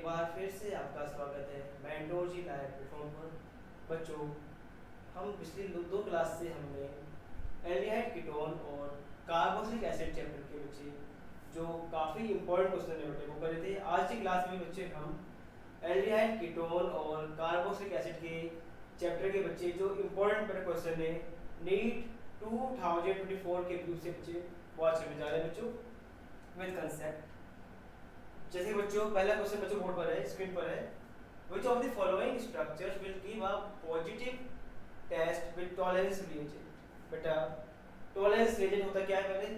बार फिर से आपका स्वागत है मेंटोलॉजी लाइव प्लेटफॉर्म पर। बच्चों, हम पिछली दो क्लास से हमने एल्डिहाइड कीटोन और कार्बोक्सिलिक एसिड चैप्टर के बच्चे जो काफ़ी इंपॉर्टेंट क्वेश्चन है बेटे वो करे थे। आज की क्लास में बच्चे हम एल्डिहाइड कीटोन और कार्बोक्सिलिक एसिड के चैप्टर के बच्चे जो इंपॉर्टेंट क्वेश्चन है नीट 2024 के व्यू से बच्चे वॉच करने जा रहे हैं बच्चों विद कंसेप्ट। जैसे बच्चों पहला क्वेश्चन बच्चों बोर्ड पर है, स्क्रीन पर है। Which of the following structures will give a positive test with tolerance reagent? बेटा tolerance reagent होता क्या है पहले?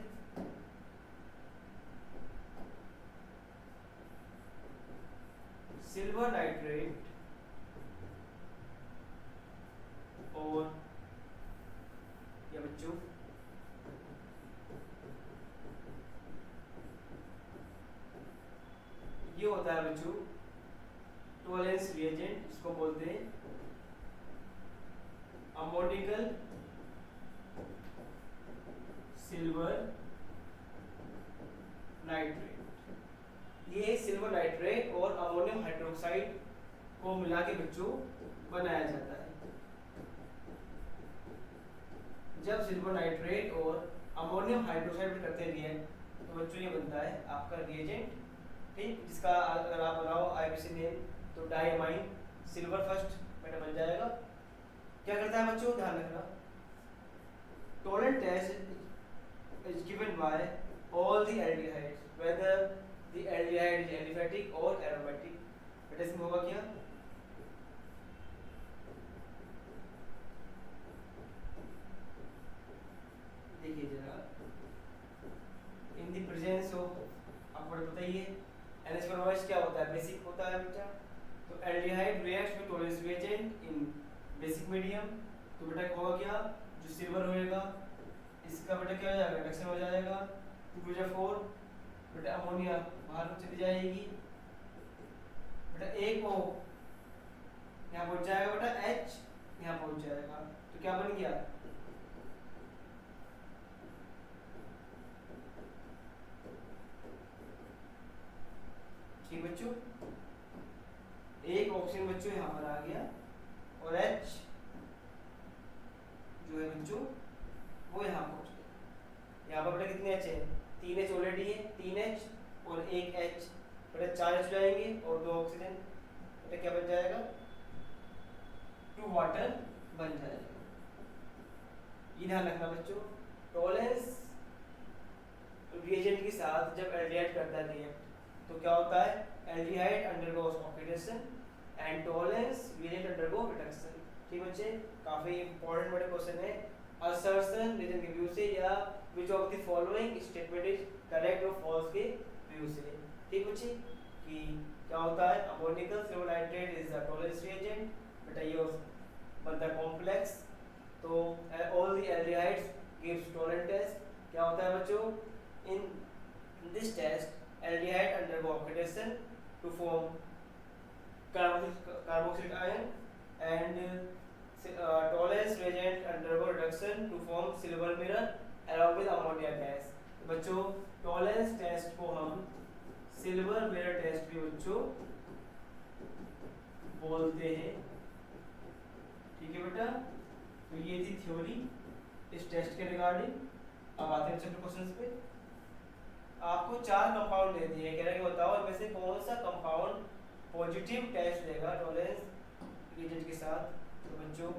सिल्वर नाइट्रेट और या बच्चों ये होता है बच्चों टॉलरेंस रिएजेंट, इसको बोलते हैं अमोनिकल सिल्वर नाइट्रेट। ये सिल्वर नाइट्रेट और अमोनियम हाइड्रोक्साइड को मिला के बच्चों बनाया जाता है। जब सिल्वर नाइट्रेट और अमोनियम हाइड्रोक्साइड करते हैं रिएक्ट तो बच्चों ये बनता है आपका रिएजेंट, ठीक, जिसका अगर आप बनाओ आईपीसी नेम तो डाइअमाइन सिल्वर फर्स्ट बेटा बन जाएगा। क्या करता है बच्चों, ध्यान रखना, Tollens test is given by all the aldehydes whether the aldehyde is aliphatic और एरोमेटिक। बेटा इसमें होगा क्या, देखिए जरा, इन द प्रेजेंस ऑफ, आपको बताइए NH4OH क्या होता है, बेसिक होता है बेटा। तो aldehyde reacts with tolerance reagent in basic medium, तो बेटा होगा क्या, जो सिल्वर होएगा इसका बेटा क्या हो जाएगा, रिडक्शन हो जाएगा 2 बेटा अमोनिया बाहर चली जाएगी बेटा, एक O यहाँ पहुंच जाएगा बेटा, H यहाँ पहुंच जाएगा, तो क्या बन गया, ठीक बच्चों, एक ऑक्सीजन बच्चों यहाँ पर आ गया और H जो है बच्चों वो यहाँ पहुँच गया। यहाँ पर बेटा कितने H है, 3H ऑलरेडी है, 3H और एक H बेटा 4H जाएंगे और 2 ऑक्सीजन बेटा क्या बन जाएगा, 2 वाटर बन जाएगा। ये ध्यान रखना बच्चों, टॉलरेंस रिएजेंट के साथ जब एल्डिहाइड करता है रिएक्ट तो क्या होता है, aldehyde undergoes oxidation and tolerance reagent undergo reduction. ठीक बच्चे, काफी इंपॉर्टेंट बड़े क्वेश्चन है। असर्शन रीजन के व्यू से या which of the following statement is correct और फॉल्स के व्यू से। ठीक बच्चे, कि क्या होता है, ammoniacal silver nitrate is the Tollens reagent, बेटा ये बनता है कॉम्प्लेक्स, तो all the aldehydes gives Tollens test. क्या होता है बच्चों, in this test aldehyde undergo oxidation to form carboxylic ion and tolerance reagent undergo reduction to form silver mirror along with ammonia gas। बच्चों टॉलरेंस टेस्ट को हम silver mirror test भी बच्चों बोलते हैं। ठीक है बेटा, तो ये थी थ्योरी इस टेस्ट के रिगार्डिंग। अब आते हैं चैप्टर क्वेश्चंस पे। आपको 4 कंपाउंड दे दिए, कह रहे हैं बताओ इनमें से कौन सा कंपाउंड पॉजिटिव टेस्ट देगा टॉलरेंस रिएजेंट के साथ। तो बच्चों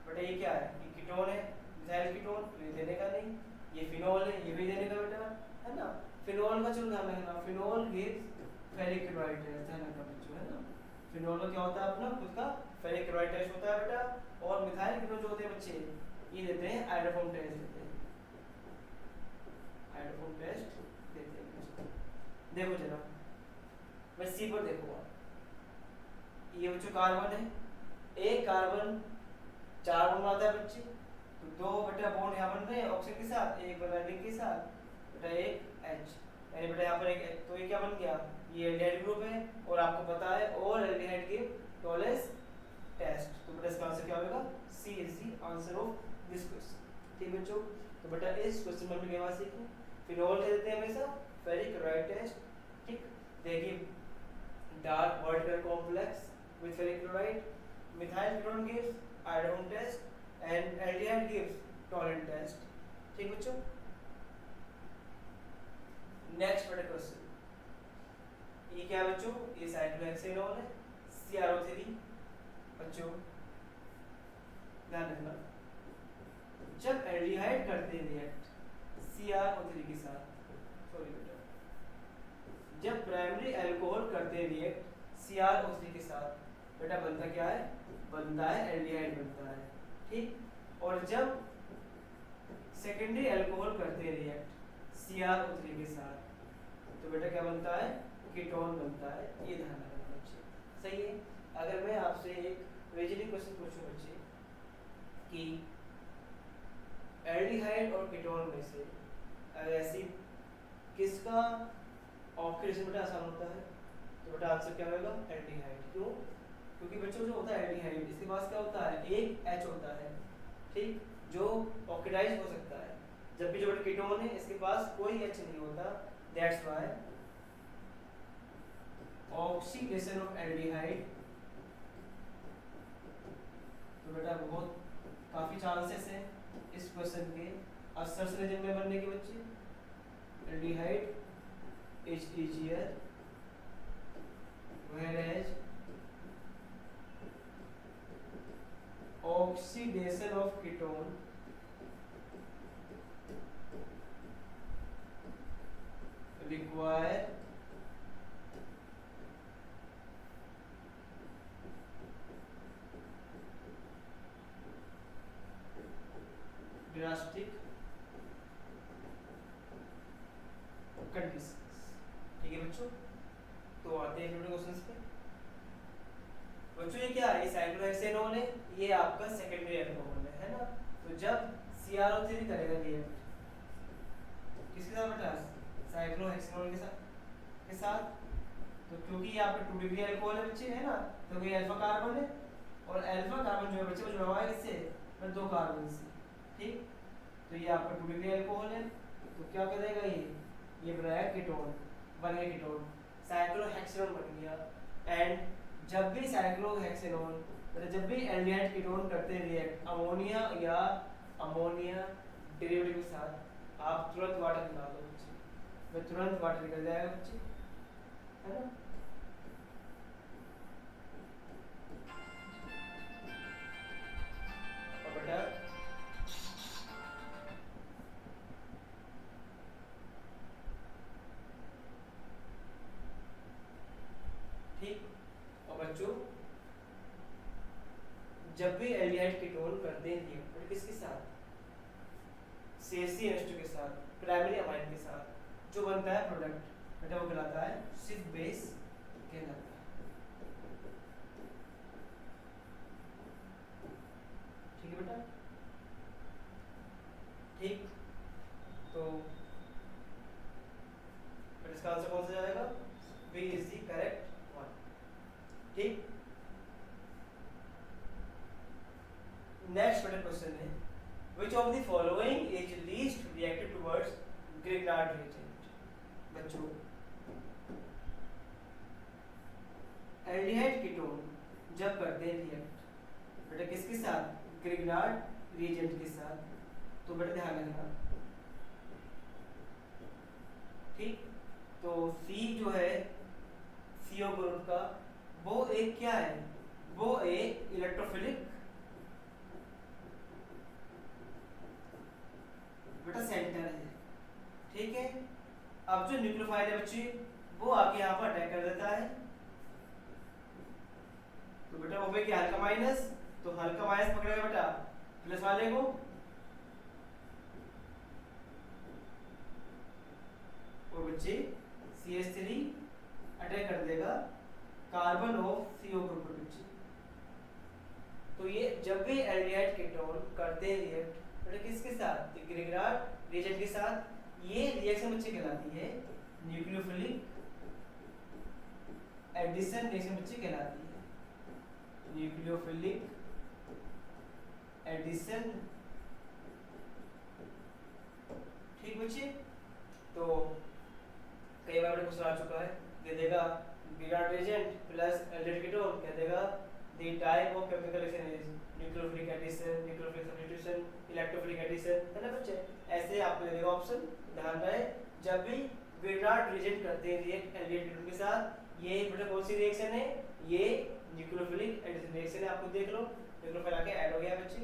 बेटा ये क्या है, ये कीटोन है, मिथाइल कीटोन, तो ये देने का नहीं। ये फिनोल है, ये भी देने का बेटा, है ना। फिनोल का चलो ध्यान रखना, phenol gives ferric chloride test, ध्यान रखना बच्चों, है ना। फिनोल का क्या होता है अपना खुद का फेरिक क्लोराइड टेस्ट होता है बेटा। और मिथाइल कीटोन जो होते हैं बच्चे ये देते हैं आयोडोफॉर्म टेस्ट देते हैं, आयोडोफॉर्म टेस्ट देते हैं। देखो जरा मैं सी पर देखो, ये बच्चों कार्बन है, एक कार्बन 4 बॉन्ड बनाता है बच्चे, तो 2 बेटा बॉन्ड यहाँ बन रहे हैं ऑक्सीजन के साथ, एक बना रिंग के साथ बेटा, एक H, यानी बेटा यहाँ पर एक, तो ये क्या बन गया, ये एल्डिहाइड ग्रुप है और आपको पता है और एल्डिहाइड के टॉलरेंस टेस्ट, तो बेटा इसका आंसर क्या होगा, C is the answer of this question. ठीक बच्चों, तो बेटा इस क्वेश्चन में क्या बात सीखो, फिनोल दे देते हैं हमेशा फेरिक क्लोराइड टेस्ट। ठीक, देखिए dark vertical complex with ferric chloride. Methyl ketone gives iodine test and aldehyde gives toluene test. ठीक बच्चों, नेक्स्ट वाला क्वेश्चन, ये क्या बच्चों, ये साइक्लोहेक्सेनॉल है CrO3। बच्चों ध्यान रखना, जब एल्डिहाइड करते हैं रिएक्ट CrO3 के साथ, सॉरी बेटा, जब प्राइमरी अल्कोहल करते हैं रिएक्ट CrO3 के साथ, बेटा बनता क्या है, बनता है एल्डिहाइड बनता है, ठीक। और जब सेकेंडरी अल्कोहल करते हैं रिएक्ट CrO3 के साथ, तो बेटा क्या बनता है, कीटोन बनता है। ये ध्यान रखना बच्चे, सही है। अगर मैं आपसे एक रीजनिंग क्वेश्चन पूछूं बच्चे कि एल्डिहाइड और कीटोन में से अगर ऐसी किसका ऑक्सीडेशन बेटा आसान होता है, तो बेटा आंसर क्या होगा, एल्डिहाइड। क्यों, क्योंकि बच्चों जो होता है एल्डिहाइड, इसके पास क्या होता है, एक H होता है, ठीक, जो ऑक्सीडाइज हो सकता है, जबकि जो कीटोन है इसके पास कोई H नहीं होता। That's why oxidation of aldehyde, तो बेटा बहुत काफी चांसेस है इस क्वेश्चन के असर्शन रीजन में बनने के बच्चे। Aldehyde is easier whereas oxidation of ketone require drastic conditions। ठीक है बच्चों, तो आते हैं क्वेश्चंस पे। बच्चों ये क्या है, ये साइक्लोहेक्सेनोल है, ये आपका सेकेंडरी अल्कोहल है ना। तो जब CrO3 करेगा रिएक्ट किसके साथ बेटा, साइक्लोहेक्सेनोल के साथ, तो क्योंकि ये आपका 2 डिग्री अल्कोहल है बच्चे, है ना, तो ये अल्फा कार्बन है, और अल्फा कार्बन जो है बच्चे वो जुड़ा हुआ है किससे, 2 कार्बन से, ठीक। तो ये आपका 2 डिग्री अल्कोहल है, तो क्या करेगा ये बनाएगा कीटोन, बन गया कीटोन, साइक्लोहेक्सेनोल बन गया। एंड जब भी साइक्लोहेक्सेनोल मतलब जब भी एल्डिहाइड कीटोन करते हैं रिएक्ट अमोनिया या अमोनिया डेरिवेटिव के साथ, आप तुरंत वाटर निकाल दो बच्चे, मैं तुरंत वाटर निकल जाएगा बच्चे, है ना। और बेटा ठीक, और बच्चों जब भी एल्डिहाइड कीटोन करते हैं रिएक्ट किसके साथ, CH3H2 के साथ, प्राइमरी अमाइन के साथ, जो बनता है प्रोडक्ट बेटा वो कहलाता है सिर्फ बेस कहलाता है। ठीक है बेटा, ठीक, तो इसका आंसर कौन सा जाएगा, B is the correct one, ठीक। नेक्स्ट बेटा क्वेश्चन है, which of the following is least reactive towards Grignard reagent। बच्चों एल्डिहाइड कीटोन जब करते हैं रिएक्ट बेटा किसके साथ, ग्रिग्नार्ड रिएजेंट के साथ, तो बेटा ध्यान रखना, ठीक। तो C जो है CO ग्रुप का, वो एक क्या है, वो एक इलेक्ट्रोफिलिक बेटा सेंटर है, ठीक है। अब जो न्यूक्लियोफाइल है बच्चे वो आके यहाँ पर अटैक कर देता है, तो बेटा वो पे क्या हल्का माइनस, तो हल्का माइनस पकड़ेगा बेटा प्लस वाले को, और बच्चे CH3 अटैक कर देगा कार्बन ऑफ CO ग्रुप पर बच्चे। तो ये जब भी एल्डिहाइड कीटोन करते हैं रिएक्ट बेटा किसके साथ, ग्रिग्नार्ड रिएजेंट के साथ, ये रिएक्शन बच्चे कहलाती है न्यूक्लियोफिलिक एडिशन रिएक्शन बच्चे कहलाती है, न्यूक्लियोफिलिक एडिशन, ठीक बच्चे। तो कई बार क्वेश्चन आ चुका है, दे देगा Grignard reagent plus aldehyde ketone क्या देगा, the type of chemical reaction is nucleophilic addition, nucleophilic substitution, electrophilic addition, है ना बच्चे। ऐसे आपको देगा ऑप्शन, ध्यान रहे जब भी ग्रेनाड रिएजेंट करते हैं रिएक्ट एल्डिहाइड कीटोन के साथ, ये बेटा कौन सी रिएक्शन है, ये न्यूक्लियोफिलिक एडिशन रिएक्शन है। आपको देख लो न्यूक्लियोफिल आके ऐड हो गया बच्चे।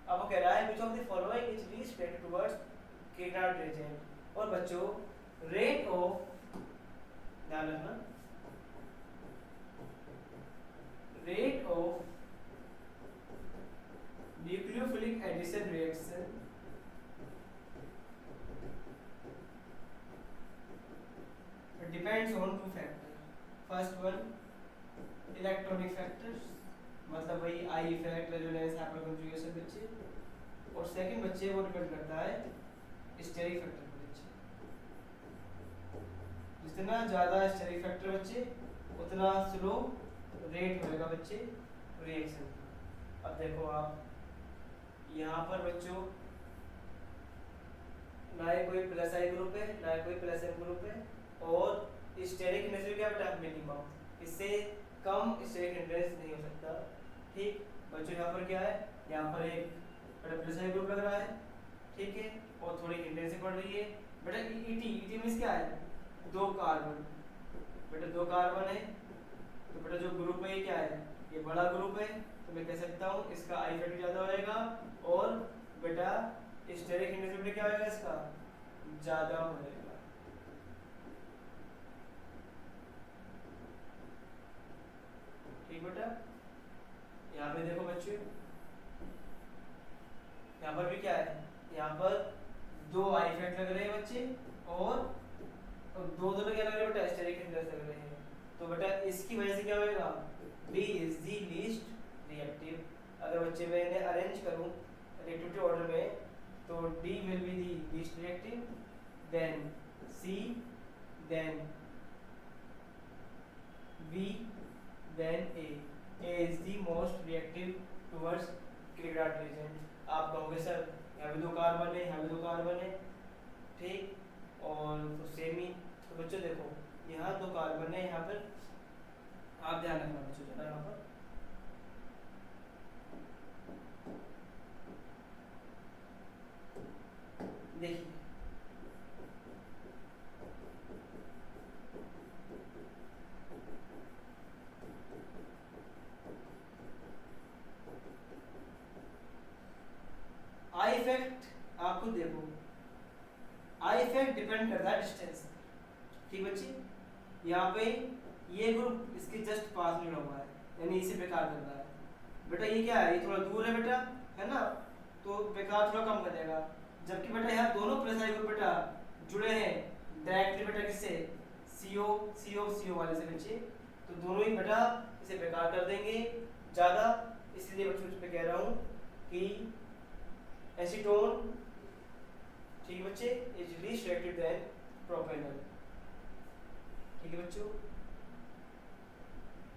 अब वो कह रहा है which of the following is least reactive towards Grignard reagent. और बच्चों रेट ऑफ, ध्यान रखना, rate of nucleophilic addition reaction depends on two factors. First one electronic factors, मतलब वही I effect, resonance, hyper conjugation बच्चे। और सेकंड बच्चे वो डिपेंड करता है स्टेरिक फैक्टर पर बच्चे। जितना ज़्यादा स्टेरिक फैक्टर बच्चे उतना स्लो रेट होएगा बच्चे रिएक्शन का। अब देखो आप यहाँ पर बच्चों ना ही कोई प्लस आई ग्रुप है ना ही कोई प्लस एम ग्रुप है, और स्टेरिक हिंड्रेंस क्या बेटा मिनिमम, इससे कम स्टेरिक हिंड्रेंस नहीं हो सकता। ठीक बच्चों यहाँ पर क्या है, यहाँ पर एक प्लस आई ग्रुप लग रहा है, ठीक है, और थोड़ी हिंड्रेंस पड़ रही है बेटा। ईटी, ईटी मींस क्या है, दो कार्बन, बेटा दो कार्बन है, तो बेटा जो ग्रुप है ये क्या है, ये बड़ा ग्रुप है, तो मैं कह सकता हूँ इसका आई फैक्टर ज़्यादा होएगा, और बेटा स्टेरिक हिंड्रेंस क्या होएगा इसका ज़्यादा होएगा। ठीक बेटा, यहाँ पे देखो बच्चे, यहाँ पर भी क्या है, यहाँ पर दो आई फैक्ट लग रहे हैं बच्चे, और दो दोनों क्या लग रहे हैं बेटा स्टेरिक हिंड्रेंस लग रहे हैं। तो बेटा इसकी वजह से क्या होएगा, B is the least reactive. अगर बच्चे मैं इन्हें अरेंज करूँ रिएक्टिविटी ऑर्डर में, तो D will be the least reactive, then C, then B, then A is the most reactive towards Grignard reagent. आप कहोगे सर यहाँ भी दो कार्बन है, यहाँ भी दो कार्बन है, ठीक, और तो सेम ही। तो बच्चों देखो यहाँ दो कार्बन है, यहाँ पर आप ध्यान रखना बच्चों जरा, यहाँ पर देखिए आई इफेक्ट, आप खुद देखो आई इफेक्ट डिपेंड करता है डिस्टेंस। ठीक बच्चे, यहाँ पे ये ग्रुप इसके जस्ट पास में हुआ है, यानी इसे बेकार कर रहा है। बेटा ये क्या है, ये थोड़ा दूर है बेटा, है ना, तो बेकार थोड़ा कम कर देगा। जबकि बेटा यहाँ दोनों प्लस आई ग्रुप बेटा जुड़े हैं डायरेक्टली बेटा किससे, सीओ सीओ सीओ वाले से बच्चे, तो दोनों ही बेटा इसे बेकार कर देंगे ज़्यादा। इसलिए बच्चों पे कह रहा हूँ कि एसीटोन, ठीक है बच्चे, is least reactive then propanol. ठीक है बच्चों,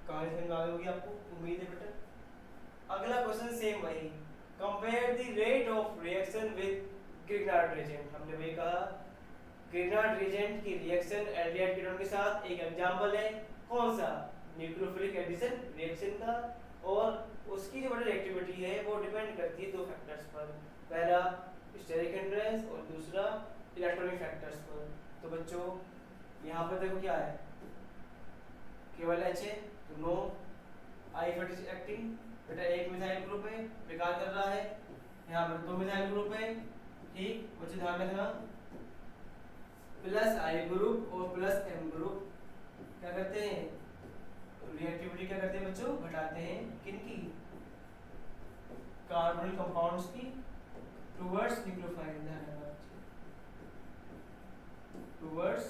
कहानी समझ में आ गई होगी आपको, उम्मीद है बेटा। अगला क्वेश्चन सेम वही, compare the rate of reaction with Grignard reagent. हमने वही कहा ग्रेनाड रिएजेंट की रिएक्शन एल्डिहाइड कीटोन के साथ, एक एग्जांपल है कौन सा, न्यूक्लियोफिलिक एडिशन रिएक्शन का, और उसकी जो बड़ी रिएक्टिविटी है वो डिपेंड करती है दो फैक्टर्स पर, पहला स्टेरिक हिंड्रेंस और दूसरा इलेक्ट्रॉनिक फैक्टर्स पर। तो बच्चों यहाँ पर देखो क्या है, केवल एच है, तो no I factor is acting. बेटा एक मिथाइल ग्रुप है, बेकार कर रहा है, यहाँ पर दो मिथाइल ग्रुप है, ठीक बच्चे ध्यान रखना, प्लस आई ग्रुप और प्लस एम ग्रुप क्या करते हैं, रिएक्टिविटी क्या करते हैं बच्चों, घटाते हैं किनकी, कार्बोनिल कंपाउंड्स की टुवर्ड्स न्यूक्लियोफाइल, ध्यान रखना बच्चे, टुवर्ड्स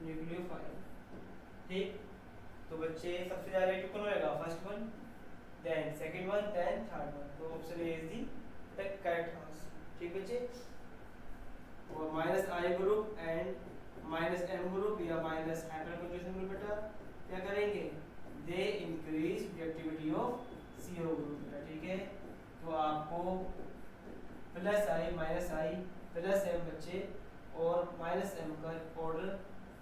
न्यूक्लियोफाइल। ठीक, तो बच्चे सबसे ज्यादा रिएक्टिव कौन होएगा, first one, then second one, then third one. तो option A is the correct answer. ठीक बच्चे, और minus I group and minus M group या माइनस हाइपर कंजुगेशन ग्रुप बेटा क्या करेंगे, they increase reactivity of CO group बेटा। ठीक है, तो आपको plus I minus I plus M बच्चे और माइनस एम का ऑर्डर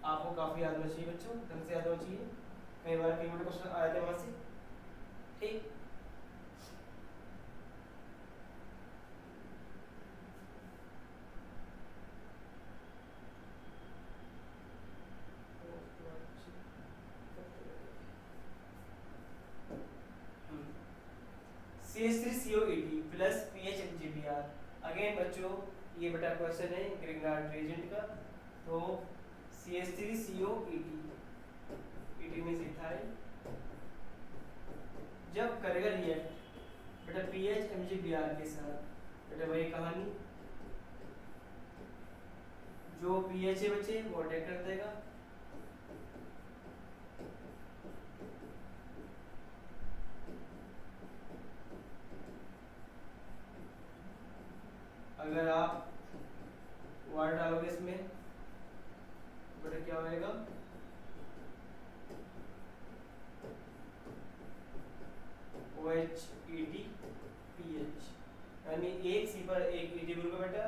आपको काफ़ी याद होना चाहिए बच्चों, ढंग से याद होना चाहिए। कई बार कई बड़े क्वेश्चन आए थे वहाँ से। ठीक, CH3COET प्लस PHMgBr। अगेन बच्चों ये बेटा क्वेश्चन है ग्रिग्नार्ड रिएजेंट का। तो CH3COET, ET मींस इथाइल, जब करेगा रिएक्ट बेटा PHMgBr के साथ, बेटा वही कहानी, जो पीएच है बच्चे वो अटैक कर देगा, अगर आप वाटर डालोगे इसमें बेटा क्या होएगा, OH-ET-PH, यानी एक सी पर एक ET ग्रुप है बेटा,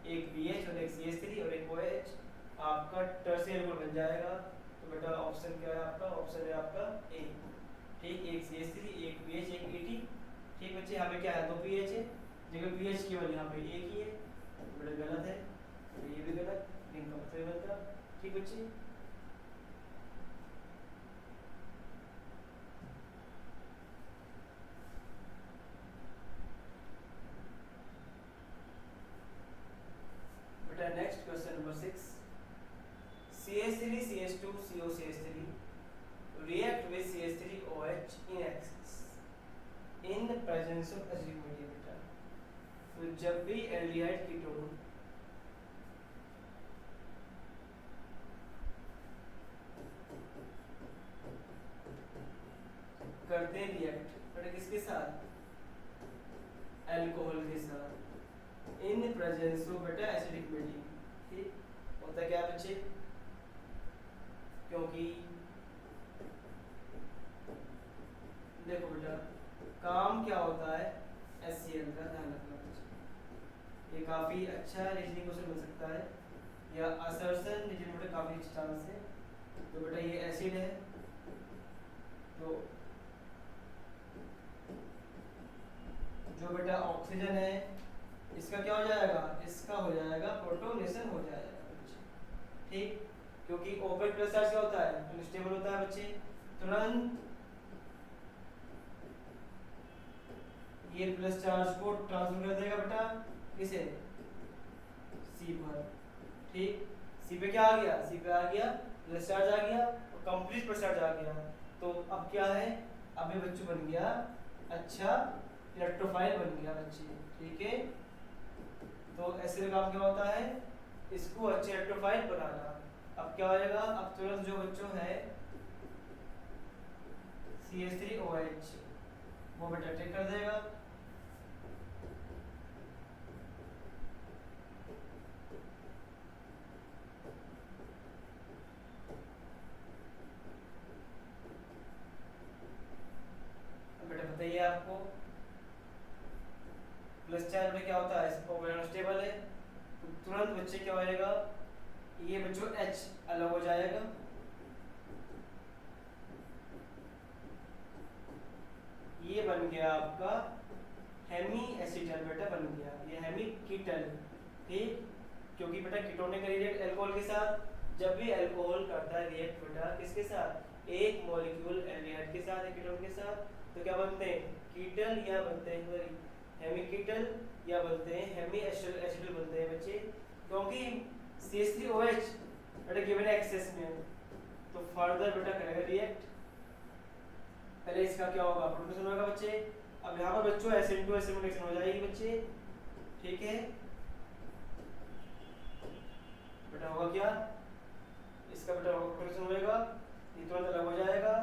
एक BH और एक CH3 और एक OH, आपका टर्शियरी ग्रुप बन जाएगा। तो बेटा ऑप्शन क्या है आपका, ऑप्शन है आपका ए। ठीक, एक CH3 एक BH एक ET। ठीक बच्चे, यहाँ पे क्या है, 2 PH है, जगह PH केवल यहाँ पे एक ही है, बेटा गलत है, तो ये भी गलत, रिंग का मतलब बनता। ठीक बच्चे, बेटा next question number 6, CH3CH2COCH3 react with CH3OH in excess in the presence of acidic medium बेटा। तो जब भी एल्डिहाइड कीटोन करते हैं रिएक्ट बेटा किसके साथ, अल्कोहल के साथ, इन प्रेजेंस ऑफ बेटा एसिडिक मीडियम। ठीक, होता क्या बच्चे, क्योंकि देखो बेटा काम क्या होता है HCl का, ध्यान रखना बच्चे, ये काफी अच्छा रीजनिंग क्वेश्चन बन सकता है या असर्शन रीजनिंग बेटा काफी अच्छा चांस है। तो बेटा ये एसिड है, तो जो बेटा ऑक्सीजन है इसका क्या हो जाएगा, इसका हो जाएगा प्रोटोनेशन हो जाएगा बच्चे। ठीक, क्योंकि ओपेक प्लस चार्ज क्या होता है, अनस्टेबल होता है बच्चे, तुरंत ये प्लस चार्ज को ट्रांसफर कर देगा बेटा किसे, सी पर। ठीक, सी पे क्या आ गया, सी पे आ गया प्लस चार्ज आ गया और कंप्लीट प्लस चार्ज आ गया। तो अब क्या है, अब ये बच्चों बन गया अच्छा इलेक्ट्रोफाइल बन गया बच्चे। ठीक है, तो ऐसे काम क्या होता है, इसको अच्छे इलेक्ट्रोफाइल बनाना। अब क्या होएगा, अब तुरंत जो बच्चों है CH3OH वो बेटा अटैक कर देगा, बेटा बताइए आपको प्लस चार्ज में क्या होता है, अनस्टेबल है, तो तुरंत बच्चे क्या होएगा, ये बच्चों H अलग हो जाएगा, ये बन गया आपका हेमी एसिटल बेटा बन गया, ये हेमी कीटल। ठीक, क्योंकि बेटा कीटोनिक रिएक्ट अल्कोहल के साथ, जब भी अल्कोहल करता है रिएक्ट बेटा किसके साथ, एक मॉलिक्यूल एल्डिहाइड के साथ, एक कीटोन के साथ, तो क्या बनते हैं, कीटल या बनते हैं हेमी कीटल या बनते हैं हेमी एसिटल बनते हैं बच्चे। क्योंकि CH3OH बेटा गिवन एक्सेस में, तो फर्दर बेटा करेगा रिएक्ट, पहले इसका क्या होगा, प्रोटोनेशन होगा बच्चे। अब यहाँ पर बच्चों SN2 रिएक्शन हो जाएगी बच्चे। ठीक है बेटा, होगा क्या, इसका बेटा प्रोटोनेशन होएगा, ये तुरंत अलग हो जाएगा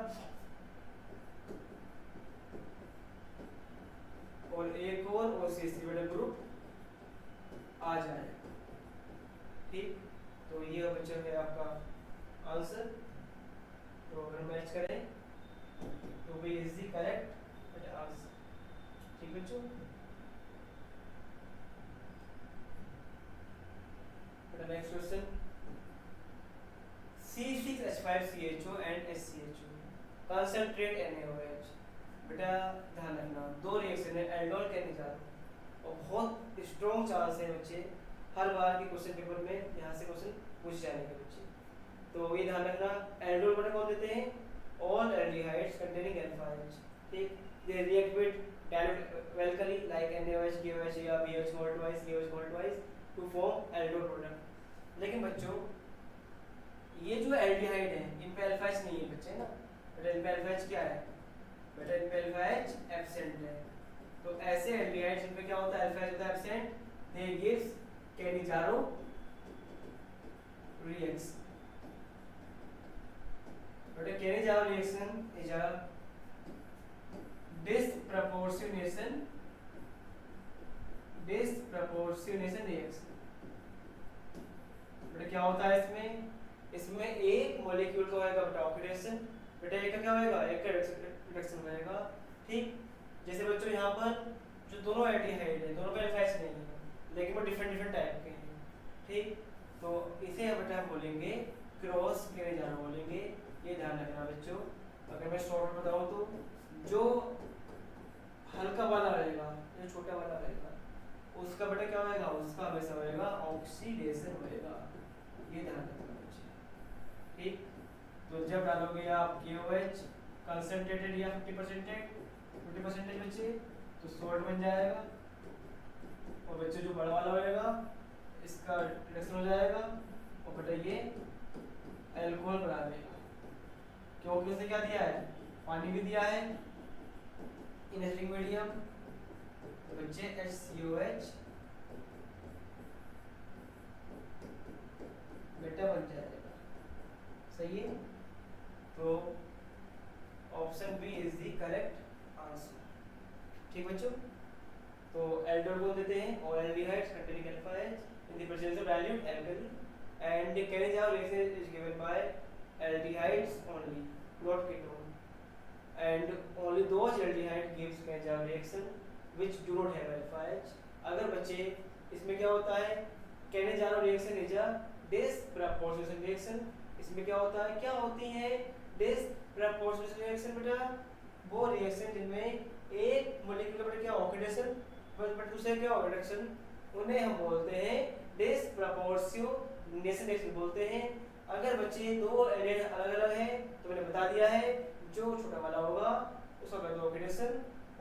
और एक और CH3 बेटा ग्रुप आ जाएगा। ठीक, तो ये बच्चों है आपका आंसर। तो अगर मैच करें तो भी इज द करेक्ट आंसर। ठीक बच्चों। H5CHO and HCHO, concentrate NaOH। बेटा ध्यान रखना, दो रिएक्शन है एल्डोल कैनिजाल, और बहुत स्ट्रॉन्ग चांस है बच्चे हर बार के क्वेश्चन पेपर में यहाँ से क्वेश्चन पूछ जाने के बच्चे। तो ये ध्यान रखना, एल्डोल बेटा कौन देते हैं, all aldehydes containing alpha H, ठीक, they react with alkali like NaOH, KOH या BH called twice, KOH called twice to form aldol product। लेकिन बच्चों ये जो एल्डिहाइड है इन पे अल्फा H नहीं है बच्चे ना, बेटा इन पे अल्फा H क्या है, बेटा इन पे अल्फा H एब्सेंट है। तो ऐसे एल्डिहाइड्स इन पे क्या होता है, अल्फा H होता है एब्सेंट, दे गिव्स कैनिजारो रिएक्शन। बेटा Cannizzaro reaction is a disproportionation reaction। बेटा क्या होता है इसमें, इसमें एक मॉलिक्यूल का होएगा बेटा ऑक्सीडेशन, बेटा एक का क्या होएगा, एक का रिडक्शन होएगा, ठीक। जैसे बच्चों यहाँ पर जो दोनों एल्डिहाइड है दोनों पे अल्फा H नहीं है, लेकिन वो डिफरेंट टाइप के हैं, ठीक। तो इसे बेटा हम बोलेंगे क्रॉस कैनिजारो बोलेंगे, ये ध्यान रखना बच्चों। अगर मैं शॉर्ट में बताऊँ तो जो हल्का वाला रहेगा, जो छोटा वाला रहेगा, उसका बेटा क्या होएगा, उसका हमेशा होएगा ऑक्सीडेशन होएगा, ये ध्यान रखना बच्चे, ठीक। तो जब डालोगे आप KOH कंसंट्रेटेड या 50% बच्चे तो सॉल्ट बन जाएगा, और बच्चे जो बड़ा वाला होएगा इसका रिडक्शन हो जाएगा, और बेटा ये अल्कोहल बना देगा, क्योंकि उसने क्या दिया है, पानी भी दिया है इन एसिडिक मीडियम, तो बच्चे HCOH बेटा बन जाएगा, सही है। तो option B is the correct answer, ठीक बच्चों। तो एल्डोल को देते हैं और aldehydes containing alpha H in the presence of dilute alkali, and Cannizzaro reaction is given by aldehydes only not ketone, and only those aldehyde gives Cannizzaro reaction which do not have alpha H। अगर बच्चे इसमें क्या होता है, Cannizzaro reaction is a disproportional reaction, इसमें क्या होता है, क्या होती है डिसप्रपोर्शनल रिएक्शन, बेटा वो रिएक्शन जिनमें एक मॉलिक्यूल का बेटा क्या ऑक्सीडेशन बट दूसरे क्या रिडक्शन, उन्हें हम बोलते हैं डिसप्रपोर्शनेशन रिएक्शन बोलते हैं। अगर बच्चे दो एल्डिहाइड अलग अलग है तो मैंने बता दिया है, जो छोटा वाला होगा उसका कर दो ऑक्सीडेशन,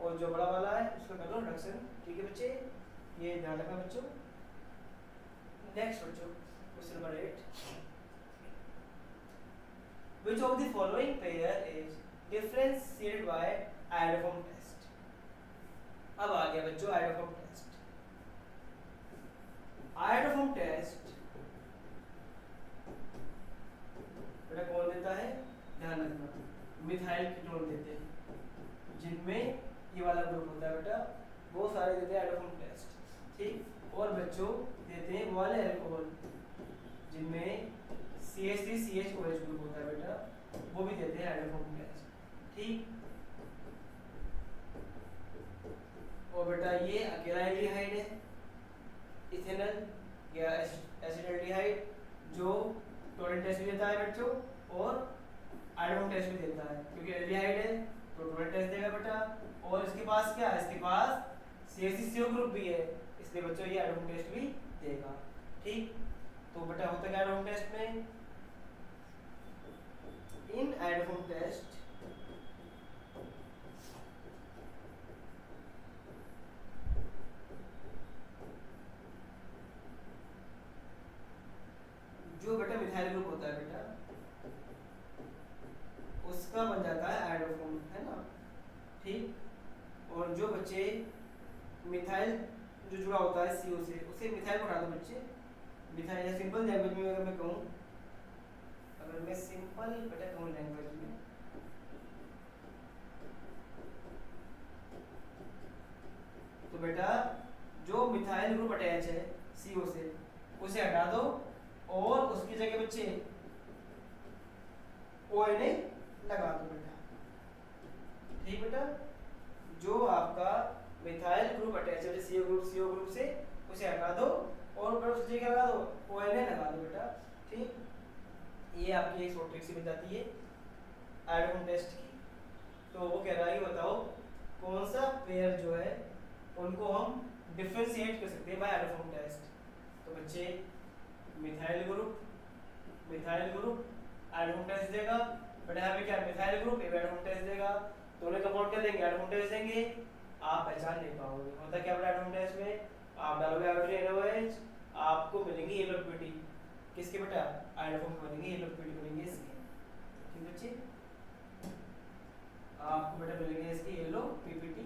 और जो बड़ा वाला है उसका कर दो रिडक्शन, ठीक है बच्चे, ये ध्यान रखना बच्चों। नेक्स्ट बच्चों question number 8, which of the following pair is differentiated by iodoform test। अब आ गया बच्चों iodoform टेस्ट। iodoform टेस्ट बेटा कौन देता है, ध्यान रखना, मिथाइल कीटोन देते हैं, जिनमें ये वाला ग्रुप होता है बेटा, वो सारे देते हैं iodoform टेस्ट, ठीक। और बच्चों देते हैं वो वाले अल्कोहल जिनमें CH3CHOH ग्रुप होता है बेटा, वो भी देते हैं iodoform टेस्ट, ठीक। और बेटा ये अकेला एल्डिहाइड है, इथेनॉल या एसिटाल्डिहाइड, जो टोटल टेस्ट भी देता है बच्चों और iodoform टेस्ट भी देता है, क्योंकि एल्डिहाइड है तो टोटल टेस्ट देगा बेटा, और इसके पास क्या है, इसके पास CH3CO ग्रुप भी है, इसलिए बच्चों ये iodoform टेस्ट भी देगा, ठीक। तो बेटा होता क्या iodoform टेस्ट में, इन iodoform टेस्ट जो बेटा मिथाइल ग्रुप होता है बेटा उसका बन जाता है iodoform, है ना, ठीक। और जो बच्चे मिथाइल जो जुड़ा होता है CO से, उसे मिथाइल को हटा दो बच्चे, मिथाइल या सिंपल लैंग्वेज में अगर मैं कहूँ, अगर मैं सिंपल बेटा कहूँ लैंग्वेज में, तो बेटा जो मिथाइल ग्रुप अटैच है CO से उसे हटा दो, और उसकी जगह बच्चे ONA लगा दो बेटा, ठीक बेटा। जो आपका मिथाइल ग्रुप अटैच है CO ग्रुप से उसे हटा दो, और उसकी जगह लगा दो ONA लगा दो बेटा, ठीक। ये आपकी एक शॉर्ट ट्रिक सी बन जाती है एड होम टेस्ट की। तो वो कह रहा है कि बताओ कौन सा पेयर जो है उनको हम डिफरेंशिएट कर सकते हैं बाय एड होम टेस्ट। तो बच्चे methyl group add home test देगा, बट यहाँ पे क्या methyl group add home test देगा, दोनों कंपाउंड क्या देंगे एड होम टेस्ट देंगे, आप पहचान नहीं पाओगे होता क्या एड होम टेस्ट में। आप डालोगे NaOH, आपको मिलेंगे येलो पीपीटी, किसके बेटा आयोडोफॉर्म बनेंगे, येलो पीपीटी बनेंगे इसके, ठीक बच्चे आपको बेटा मिलेंगे इसकी येलो पीपीटी।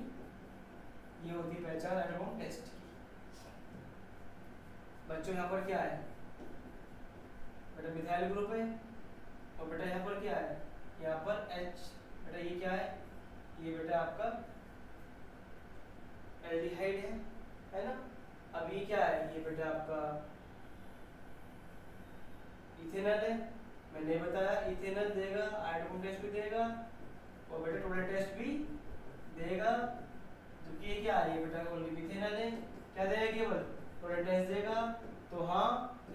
ये होती है पहचान एड होम टेस्ट की। बच्चों यहाँ पर क्या है बेटा मिथाइल ग्रुप है, और बेटा यहाँ पर क्या है यहाँ पर H, बेटा ये क्या है ये बेटा आपका एल्डिहाइड है ना। अब ये क्या है ये बेटा आपका इथेनॉल है, मैंने बताया इथेनॉल देगा आयोडोफॉर्म टेस्ट भी देगा और बेटा टोटल टेस्ट भी देगा। तो ये क्या है ये बेटा ओनली इथेनॉल है, क्या देगा केवल टोटल टेस्ट देगा। तो हाँ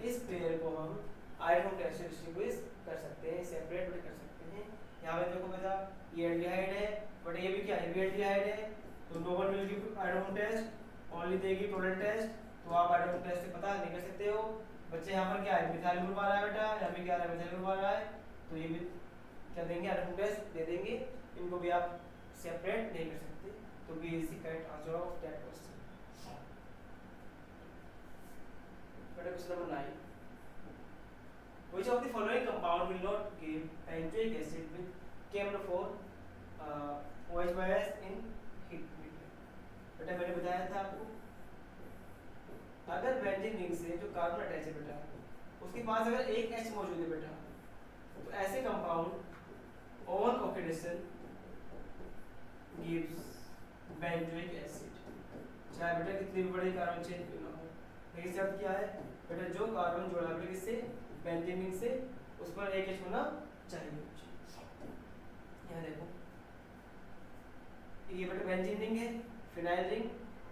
इस पेयर को हम आयोडोफॉर्म टेस्ट से डिस्टिंग्विश कर सकते हैं, सेपरेट भी कर सकते हैं। यहाँ पे देखो बेटा ये एल्डिहाइड है बट ये भी क्या है ये भी एल्डिहाइड है, तो no one will give iodoform test, only देगी टोटल टेस्ट। तो आप आयोडोफॉर्म टेस्ट से पता नहीं कर सकते हो। बच्चे यहाँ पर क्या है मिथाइल ग्रुप आ रहा है बेटा, यहाँ पे क्या आ रहा है मिथाइल ग्रुप आ रहा है, तो ये भी क्या देंगे आयोडोफॉर्म टेस्ट दे देंगे, इनको भी आप सेपरेट नहीं कर सकते। तो B is the correct answer of that question. बेटा question number 9, which of the following compound will not give benzoic acid with KMnO4 OH in heat treatment। बेटा मैंने बताया था आपको अगर बेंजीन रिंग से जो कार्बन अटैच है बेटा उसके पास अगर एक H मौजूद है बेटा, तो ऐसे compound on oxidation gives benzoic acid, चाहे बेटा कितनी भी बड़ी कार्बन चेन क्यों ना हो। लेकिन शर्त क्या है बेटा जो कार्बन जोड़ा बेटा किससे बेंजीन रिंग से उस पर एक H होना चाहिए। यहाँ देखो ये बेटा बेंजीन रिंग है, फिनाइल रिंग,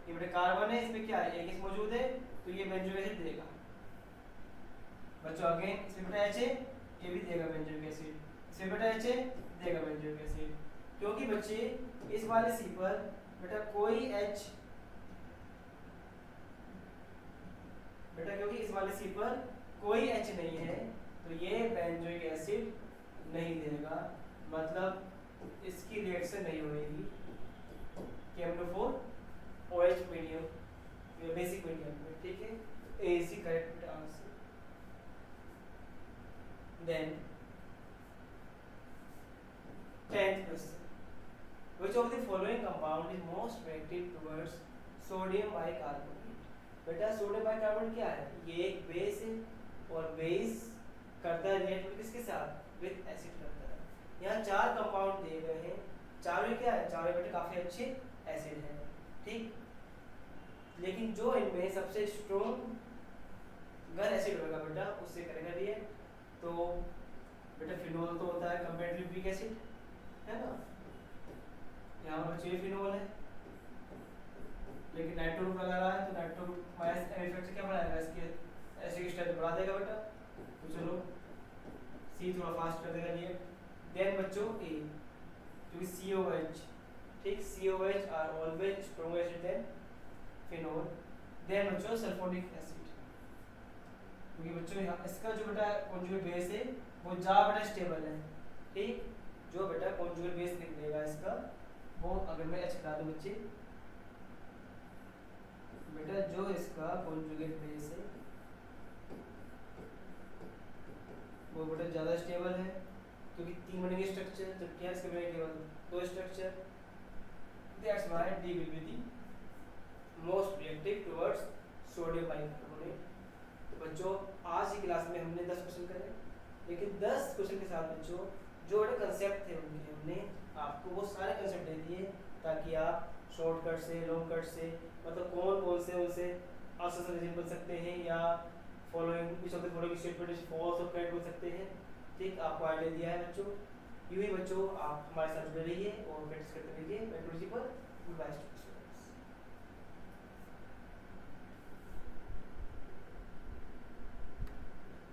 ये बेटा कार्बन है, इसमें क्या है एक H मौजूद है, तो ये बेंजोइक एसिड देगा। बच्चों अगेन इसमें बेटा H है, ये भी देगा बेंजोइक एसिड, इसमें बेटा H है देगा बेंजोइक एसिड। क्योंकि बच्चे इस वाले C पर बेटा कोई H बेटा क्योंकि इस वाले C पर कोई H नहीं है तो ये बेंजोइक एसिड नहीं देगा, मतलब इसकी रिएक्शन नहीं होगी KMnO4 OH medium basic medium में, ठीक है A is the correct answer. Then 10th question, which of the following compound is most reactive towards sodium bicarbonate। बेटा सोडियम बाइकार्बोनेट क्या है ये एक बेस है और बेस करता है रिएक्ट किसके साथ विद एसिड करता है। यहाँ 4 कंपाउंड दिए गए हैं, चारों क्या है चारों बेटे काफी अच्छे एसिड हैं, ठीक, लेकिन जो इनमें सबसे स्ट्रॉन्ग गन एसिड होगा बेटा उससे करेगा रिएक्ट। तो बेटा फिनोल तो होता है कंपैरेटिवली वीक एसिड है ना, यहाँ पर बच्चे फिनोल है लेकिन नाइट्रो ग्रुप लगा रहा है तो nitro group minus M effect से क्या बढ़ाएगा इसके एसिड स्ट्रेंथ बढ़ा देगा बेटा। तो चलो सी थोड़ा फास्ट कर देगा रिएक्ट। देन बच्चों ए क्योंकि COH, ठीक COH are always strong acid then phenol. Then बच्चों सल्फोनिक एसिड, क्योंकि बच्चों यहाँ इसका जो बेटा कॉन्जुगेट बेस है वो जा बेटा स्टेबल है, ठीक, जो बेटा कॉन्जुगेट बेस लिख देगा इसका वो अगर मैं H हटा दूं बच्चे बेटा जो इसका कॉन्जुगेट बेस है वो बेटा ज़्यादा स्टेबल है क्योंकि 3 बनेंगे स्ट्रक्चर जबकि इसके बनेंगे केवल 2 structure. That's why D will be the most reactive towards sodium bicarbonate. तो बच्चों आज की क्लास में हमने 10 क्वेश्चन करे, लेकिन 10 क्वेश्चन के साथ बच्चों जो बड़े कंसेप्ट थे उनके हमने आपको वो सारे कंसेप्ट दे दिए ताकि आप शॉर्टकट से लॉन्ग कट से मतलब कौन कौन से उनसे आंसर रीजन बन सकते हैं या following which of the following statement is false और करेक्ट बन सकते हैं, ठीक, आपको आइडिया दिया है बच्चों। यूं ही बच्चों आप हमारे साथ जुड़े रहिए और प्रैक्टिस करते रहिए मेट्रोलॉजी पर। Good bye.